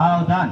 સાવધાન.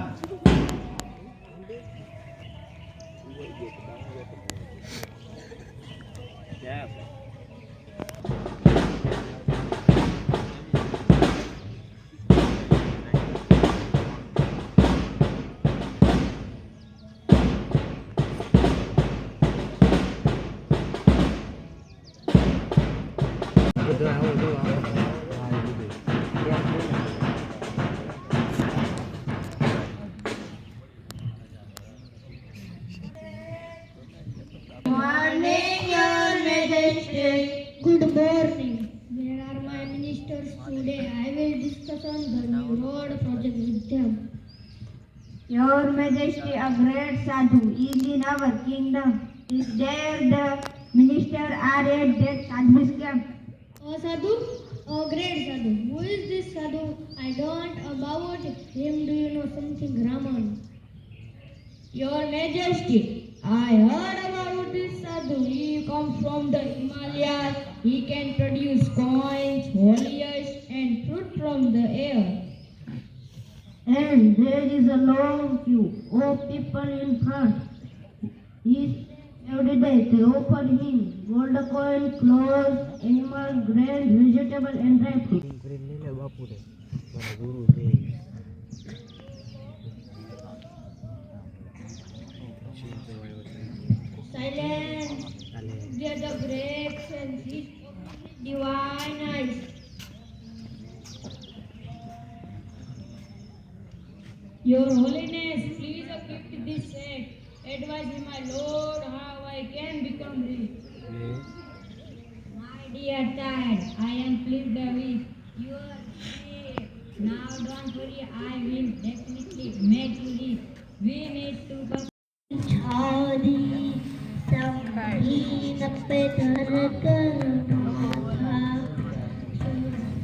Morning, Your Majesty. Good morning. Where are my ministers today? I will discuss on the new road project with them. Your Majesty, a great sadhu is in our kingdom. Is there the minister are at that sadhu's camp? Oh, sadhu? Oh, great sadhu. Who is this sadhu? I don't about him. Do you know something, Raman? Your Majesty, I heard about this sadhu. He comes from the Himalayas. He can produce coins, foliage, and fruit from the air. And there is a long queue of people in front. He every day they offer him gold coin, clothes, animal, grain, vegetable and dry fruit. Silence. Get the brakes and see divine eyes. Your Holiness, please accept this sack. Advise me, my Lord, how I can become rich. My dear child, I am pleased with your faith. Now don't worry, I will definitely make you rich. We need to छादी संगीन पे धर कर माथा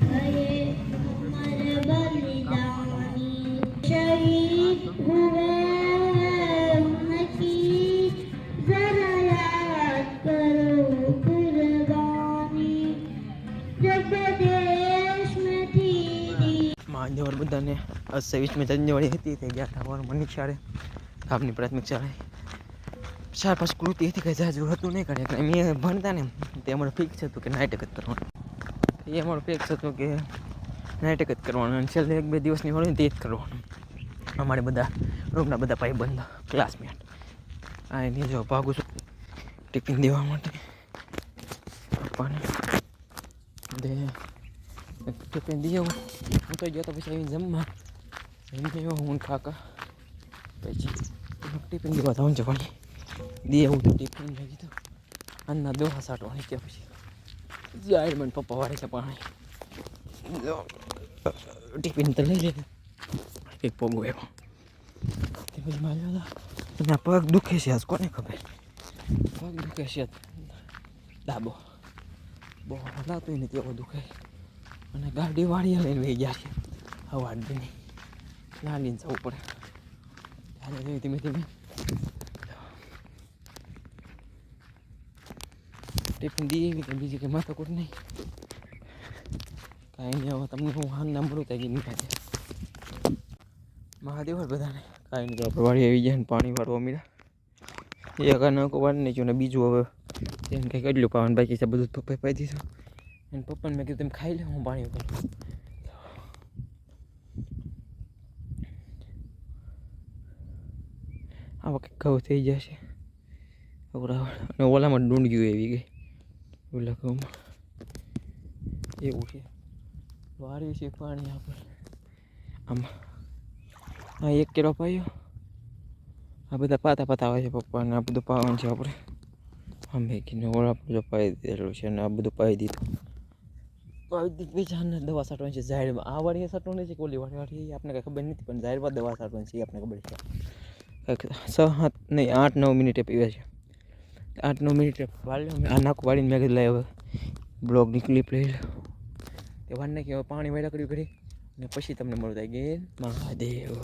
गए अमर बलिदानी शहीद हुए उनकी जरा याद करो कुर्बानी जब देश में थी महादेवर बधाने 27મી જાન્યુઆરી હતી તે ગયા હતા મનિક શાળે આપની પ્રાથમિક શાળાએ 4-5 કૃતિ હતી કંઈ જાજુ હતું નહીં કરે એટલે મેં ભણતા ને તે અમારું ફિક્સ હતું કે નાટક જ કરવાનું એ અમારું ફિક્સ હતું કે નાટક જ કરવાનું અને છેલ્લે 1-2 દિવસની હોય ને તે જ કરવાનું અમારે બધા રૂમના બધા ભાઈબંધ ક્લાસમેટ આ એની જો ભાગું છું ટિફિન દેવા માટે પપ્પાને દે ટિફિન દઈ આવું હું તો ગયો તો પછી આવીને જમવા જમી હું કાકા પછી ટિફિન દેવા જવાનું જવાની દે એવું તો ટિફિન લઈ દીધું અન્ના દોહા સાટવાની ત્યાં પછી જાય મને પપ્પા વાળે છે પાણી ટિફિન તો લઈ લે એક પોગો એવો તે પછી માર્યો હતા પગ દુખે છે આજ કોને ખબર પગ દુખે છે ડાબો બહુ હલાતું નથી એવો દુખે અને ગાડી વાળી લઈને વહી ગયા છે હવા નહીં લાલીને જવું પડે ત્યારે જોઈ ધીમે ધીમે ટિફિન દઈ એવી કંઈ બીજી કંઈ માથાકૂટ નહીં કાંઈ નહીં હવે તમને હું હાલ મળું ત્યાં ગઈ નીકળે મહાદેવ બધાને કાંઈ નહીં તો આપણે વાળી આવી જાય ને પાણી વાળવા મળ્યા એક નાખો વાળી નાખ્યું ને બીજું હવે તેને કંઈક એટલું પાવાનું બાકી છે બધું પપ્પાએ પાઈ દીધું અને પપ્પાને મેં કીધું તમે ખાઈ લે હું પાણી ઉપર આવા કંઈક ઘઉં થઈ જશે અને ઓલામાં ડુંડગીઓ એવી ગઈ ઓલા ઘઉંમાં એવું છે વાળી છે પાણી આપણે આમાં હા 1 કિલો પાયો આ બધા પાતા પાતા આવે છે પપ્પાને આ બધું પાવાનું છે આપણે અમે કીને ઓલા બધું પાઈ દીધેલું છે અને આ બધું પાઈ દીધું પાઈ દીધું બીજાને દવા છાંટવાની છે ઝાડમાં આ વાળી છાંટવાની છે કોલી વાળી આપણે કંઈ ખબર નથી પણ ઝાડમાં દવા છાંટવાની છે આપણે ખબર છે 6-7 નહીં 8-9 મિનિટે પીવે છે 8-9 મિનિટે વાળી આ નાક વાળીને મેં કીધું લાવ્યો બ્લોગની ક્લિપ લઈ લો તે વાર નાખી પાણી વાળા કર્યું કરી અને પછી તમને મળતા ગેર મહાદેવ.